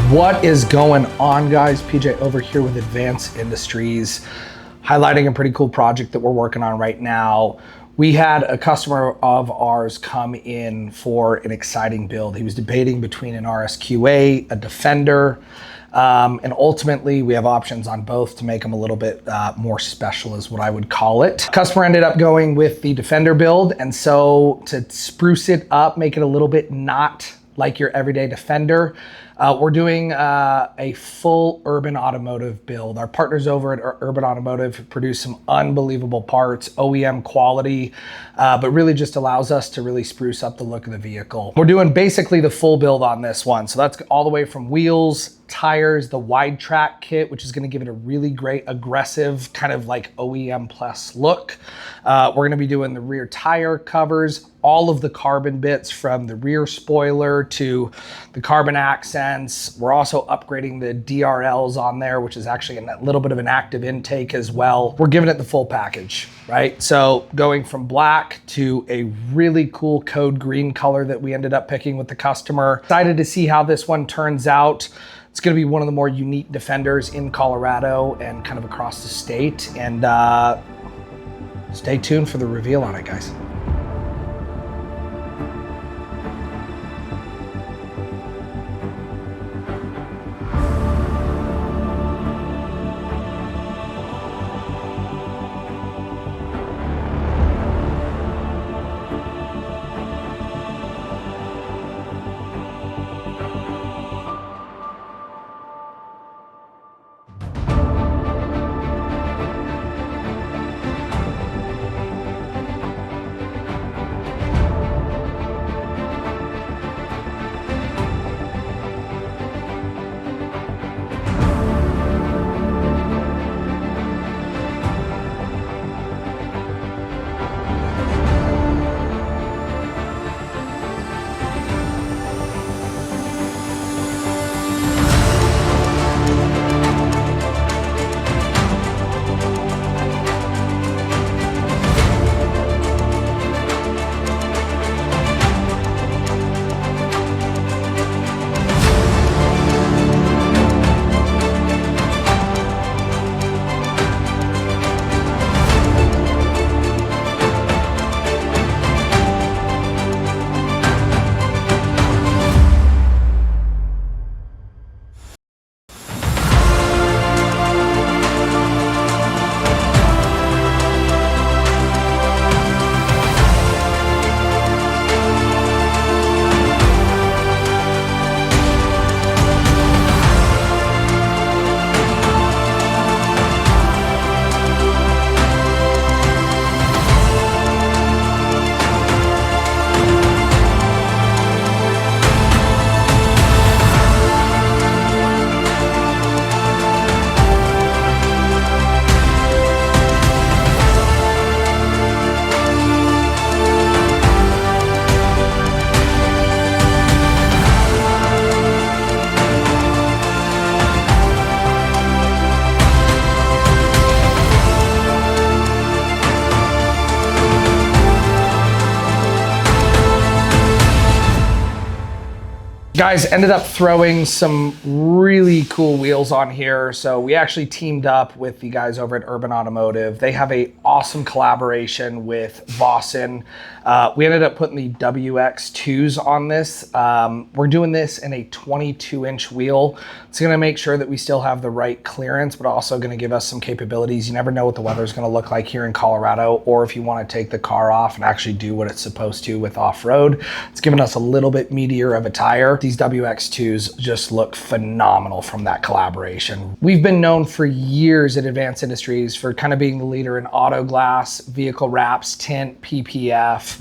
What is going on, guys? PJ over here with Advanced Industries, highlighting a pretty cool project that we're working on right now. We had a customer of ours come in for an exciting build. He was debating between an RSQA, a Defender, and ultimately we have options on both to make them a little bit more special is what I would call it. Customer ended up going with the Defender build, and so to spruce it up, make it a little bit not like your everyday Defender, we're doing a full urban automotive build. Our partners over at Urban Automotive have produced some unbelievable parts, OEM quality, but really just allows us to really spruce up the look of the vehicle. We're doing basically the full build on this one. So that's all the way from wheels, tires, the wide track kit, which is gonna give it a really great aggressive kind of like OEM plus look. We're gonna be doing the rear tire covers, all of the carbon bits from the rear spoiler to the carbon accents. We're also upgrading the DRLs on there, which is actually a little bit of an active intake as well. We're giving it the full package, right? So going from black to a really cool code green color that we ended up picking with the customer. Excited to see how this one turns out. It's gonna be one of the more unique Defenders in Colorado and kind of across the state. And stay tuned for the reveal on it, guys. Guys, ended up throwing some really cool wheels on here. So we actually teamed up with the guys over at Urban Automotive. They have an awesome collaboration with Vossen. We ended up putting the WX2s on this. We're doing this in a 22-inch wheel. It's gonna make sure that we still have the right clearance, but also gonna give us some capabilities. You never know what the weather's gonna look like here in Colorado, or if you wanna take the car off and actually do what it's supposed to with off-road. It's giving us a little bit meatier of a tire. These WX2s just look phenomenal from that collaboration. We've been known for years at Advanced Industries for kind of being the leader in auto glass, vehicle wraps, tint, PPF,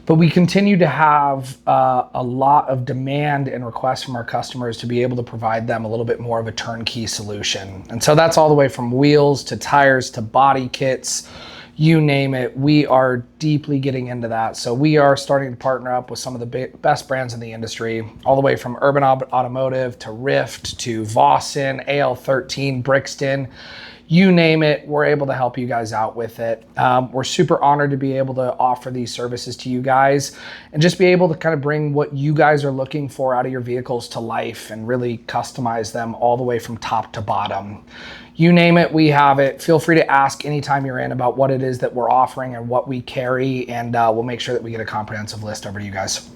but we continue to have a lot of demand and requests from our customers to be able to provide them a little bit more of a turnkey solution. And so that's all the way from wheels to tires to body kits, you name it. We are deeply getting into that. So we are starting to partner up with some of the best brands in the industry, all the way from Urban Automotive to Rift to Vossen, AL13, Brixton. you name it, we're able to help you guys out with it. We're super honored to be able to offer these services to you guys and just be able to kind of bring what you guys are looking for out of your vehicles to life and really customize them all the way from top to bottom. You name it, we have it. Feel free to ask anytime you're in about what it is that we're offering and what we carry, and we'll make sure that we get a comprehensive list over to you guys.